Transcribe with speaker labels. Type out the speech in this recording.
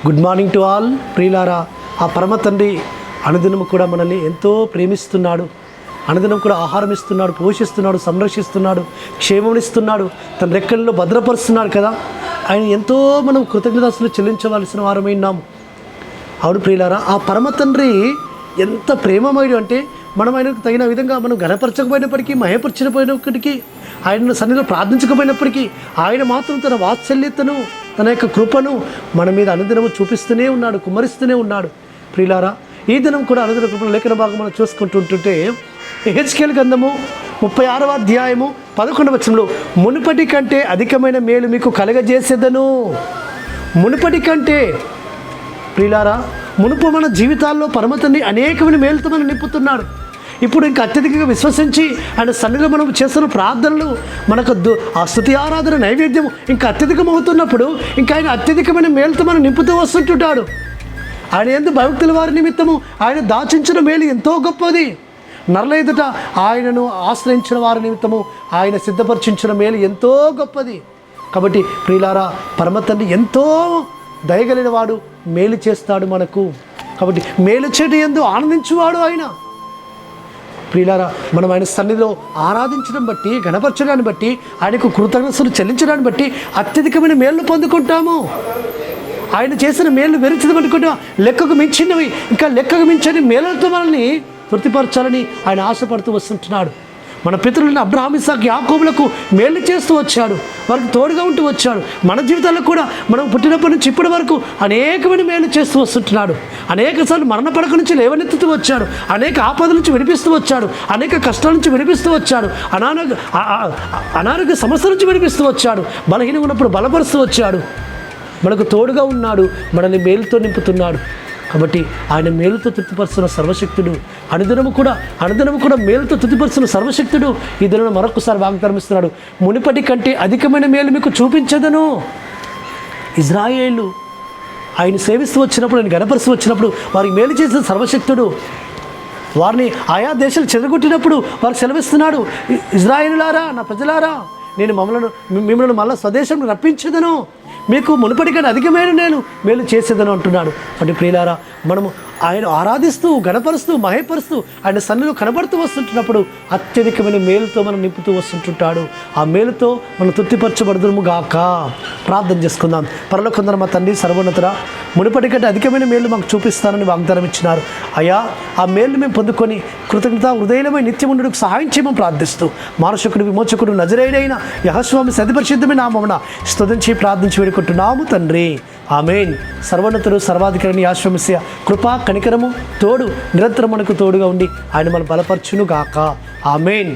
Speaker 1: Good morning to all. ప్రియులారా, ఆ పరమ తండ్రి అనుదినము కూడా మనల్ని ఎంతో ప్రేమిస్తున్నాడు. అనుదినం కూడా ఆహారం ఇస్తున్నాడు, పోషిస్తున్నాడు, సంరక్షిస్తున్నాడు, క్షేమమిస్తున్నాడు, తన రెక్కల్లో భద్రపరుస్తున్నాడు కదా. ఆయన ఎంతో మనం కృతజ్ఞతలు చెల్లించవలసిన వారమై ఉన్నాము. అవును ప్రియులారా, ఆ పరమ తండ్రి ఎంత ప్రేమమయుడు అంటే మనం ఆయనకు తగిన విధంగా మనం గణపరచకపోయినప్పటికీ, మహపరచకపోయినప్పటికీ, ఆయనను సన్నిధిలో ప్రార్థించకపోయినప్పటికీ ఆయన మాత్రం తన వాత్సల్యతను, తన యొక్క కృపను మన మీద అనుదినము చూపిస్తూనే ఉన్నాడు, కుమ్మరిస్తూనే ఉన్నాడు. ప్రియులారా, ఈ దినం కూడా అనుదిన కృపణ లేఖన భాగం మనం చూసుకుంటుంటే యెహెజ్కేలు గ్రంథము 36వ అధ్యాయము 11వ వచనంలో మునుపటి కంటే అధికమైన మేలు మీకు కలగజేసేదను. మునుపటి కంటే ప్రియులారా, మునుపు మన జీవితాల్లో పరమతండ్రి అనేకమైన మేలుతో మనం నింపుతున్నాడు. ఇప్పుడు ఇంకా అత్యధికంగా విశ్వసించి ఆయన సన్నిధిలో మనం చేస్తున్న ప్రార్థనలు, మనకు ఆ స్తుతి ఆరాధన నైవేద్యం ఇంకా అత్యధికమవుతున్నప్పుడు ఇంకా ఆయన అత్యధికమైన మేలుతో మనం నింపుతూ వస్తుంటాడు. ఆయన యందు భక్తుల వారి నిమిత్తము ఆయన దాచించిన మేలు ఎంతో గొప్పది. నరుల ఎదుట ఆయనను ఆశ్రయించిన వారి నిమిత్తము ఆయన సిద్ధపరిచిన మేలు ఎంతో గొప్పది. కాబట్టి ప్రియులారా, పరమతండ్రి ఎంతో దయగలిగిన వాడు, మేలు చేస్తాడు మనకు. కాబట్టి మేలు చేయడం యందు ఆనందించువాడు ఆయన. ప్రియులారా, మనం ఆయన సన్నిధిలో ఆరాధించడం బట్టి, గణపరచడాన్ని బట్టి, ఆయనకు కృతజ్ఞతలు చెల్లించడాన్ని బట్టి అత్యధికమైన మేలు పొందుకుంటాము. ఆయన చేసిన మేలు వెరించడం అనుకుంటాం, లెక్కకు మించినవి, ఇంకా లెక్కకు మించని మేలుతో మనల్ని తృప్తిపరచాలని ఆయన ఆశపడుతూ వస్తుంటున్నాడు. మన పితరులను అబ్రహాము, ఇస్సాకు, యాకోబులకు మేలు చేస్తూ వచ్చాడు, వారికి తోడుగా ఉంటూ వచ్చాడు. మన జీవితాల్లో కూడా మనం పుట్టినప్పటి నుంచి ఇప్పటి వరకు అనేకమైన మేలు చేస్తూ వస్తుంటున్నాడు. అనేకసార్లు మరణ పడక నుంచి లేవనెత్తుతూ వచ్చాడు, అనేక ఆపదల నుంచి విడిపిస్తూ వచ్చాడు, అనేక కష్టాల నుంచి విడిపిస్తూ వచ్చాడు, అనారోగ్య సమస్యల నుంచి విడిపిస్తూ వచ్చాడు, బలహీనంగా ఉన్నప్పుడు బలపరుస్తూ వచ్చాడు. మనకు తోడుగా ఉన్నాడు, మనల్ని మేలుతో నింపుతున్నాడు. కాబట్టి ఆయన మేలుతో తృప్తిపరుస్తున్న సర్వశక్తుడు, అనుదినము కూడా మేలుతో తృప్తిపరుస్తున్న సర్వశక్తుడు ఈ దినం మరొకసారి వాగ్దానం ఇస్తున్నాడు. మునిపటి కంటే అధికమైన మేలు మీకు చూపించదను. ఇజ్రాయేలు ఆయన సేవిస్తూ వచ్చినప్పుడు, ఆయన గణపరుస్తూ వచ్చినప్పుడు వారికి మేలు చేసిన సర్వశక్తుడు. వారిని ఆయా దేశాలు చెదరగొట్టినప్పుడు వారికి సెలవిస్తున్నాడు, ఇజ్రాయేలులారా, నా ప్రజలారా, నేను మిమ్మల్ని మళ్ళీ స్వదేశంలో రప్పించదను, మీకు మునుపటికన్నా అధికమైన నేను మేలు చేసేదను అంటున్నాడు. అంటే ప్రియులారా, మనము ఆయన ఆరాధిస్తూ, గణపరుస్తూ, మహేపరుస్తూ ఆయన సన్నిధిలో కనబడుతూ వస్తుంటున్నప్పుడు అత్యధికమైన మేలుతో మనం నింపుతూ వస్తుంటుంటాడు. ఆ మేలుతో మనం తృప్తిపరచబడదుము గాక. ప్రార్థన చేసుకుందాం. పరలోకందర మా తండ్రి సర్వోన్నతుడా, మునుపటి కంటే అధికమైన మేలు మాకు చూపిస్తానని వాగ్దానం ఇచ్చినారు. అయ్యా, ఆ మేలు మేము పొందుకొని కృతజ్ఞత హృదయమై నిత్యం ఉండడానికి సహాయం చేయమని ప్రార్థిస్తూ, మానసికుడు, విమోచకుడు, నజరేయుడైన యెహోవా సతిపరిశుద్ధమైన నామమున స్తుతించి ప్రార్థించి వేడుకుంటున్నాము తండ్రి. ఆమేన్. సర్వోన్నతుడు, సర్వాధికారిని యేసు కృపా కనికరము తోడు నిరంతరం మనకు తోడుగా ఉండి ఆయన మనం బలపరచును గాక. ఆమేన్.